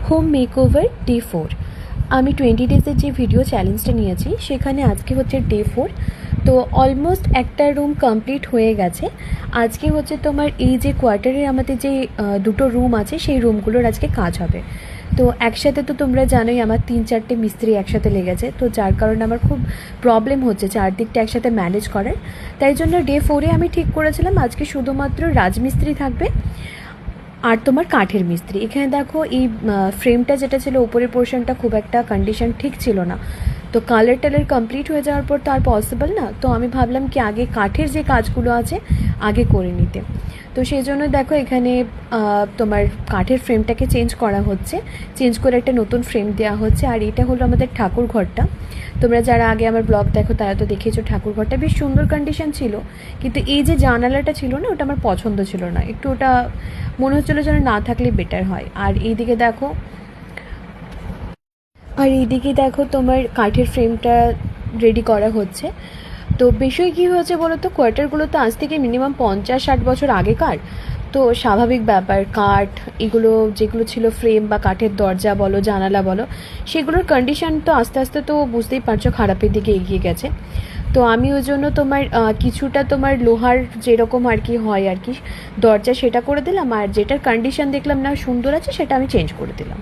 Home makeover day 4। আমি 20 ডেজের যে video চ্যালেঞ্জটা নিয়েছি সেখানে আজকে হচ্ছে ডে 4। তো অলমোস্ট একটা রুম কমপ্লিট হয়ে গেছে। আজকে হচ্ছে তোমার এই যে কোয়ার্টারে আমাদের যে দুটো রুম আছে সেই রুমগুলোর আজকে কাজ হবে। তো একসাথে তো তোমরা জানোই আমার 3-4টে মিস্ত্রি একসাথে লেগেছে, তো যার কারণে আমার খুব প্রবলেম হচ্ছে চারদিকটা একসাথে ম্যানেজ করার। তাই জন্য ডে 4-এ আমি ঠিক করেছিলাম আজকে শুধুমাত্র রাজমিস্ত্রি থাকবে আর তোমার কাঠের মিস্ত্রি। এখানে দেখো এই ফ্রেমটা যেটা ছিল উপরের পোর্শনটা খুব একটা কন্ডিশন ঠিক ছিল না, তো কালার টালার কমপ্লিট হয়ে যাওয়ার পর তো আর পসিবল না। তো আমি ভাবলাম কি আগে কাঠের যে কাজগুলো আছে আগে করে নিতে। তো সেই জন্য দেখো এখানে তোমার কাঠের ফ্রেমটাকে চেঞ্জ করা হচ্ছে, চেঞ্জ করে একটা নতুন ফ্রেম দেওয়া হচ্ছে। আর এটা হলো আমাদের ঠাকুর ঘরটা। তোমরা যারা আগে আমার ব্লগ দেখো তারা তো দেখেছো ঠাকুর ঘরটা বেশ সুন্দর কন্ডিশন ছিল, কিন্তু এই যে জানালাটা ছিল না ওটা আমার পছন্দ ছিল না, একটু ওটা মনে হচ্ছিলো যেন না থাকলে বেটার হয়। আর এইদিকে দেখো তোমার কাঠের ফ্রেমটা রেডি করা হচ্ছে। তো বিষয় কী হয়েছে বলো তো, কোয়ার্টারগুলো তো আজ থেকে মিনিমাম 50-60 বছর আগেকার। তো স্বাভাবিক ব্যাপার, কাঠ এগুলো যেগুলো ছিল ফ্রেম বা কাঠের দরজা বলো জানালা বলো, সেগুলোর কন্ডিশন তো আস্তে আস্তে তো বুঝতেই পারছো খারাপের দিকে এগিয়ে গেছে। তো আমি ওই জন্য তোমার কিছুটা তোমার লোহার যেরকম আর কি হয় আর কি দরজা সেটা করে দিলাম, আর যেটার কন্ডিশন দেখলাম না সুন্দর আছে সেটা আমি চেঞ্জ করে দিলাম।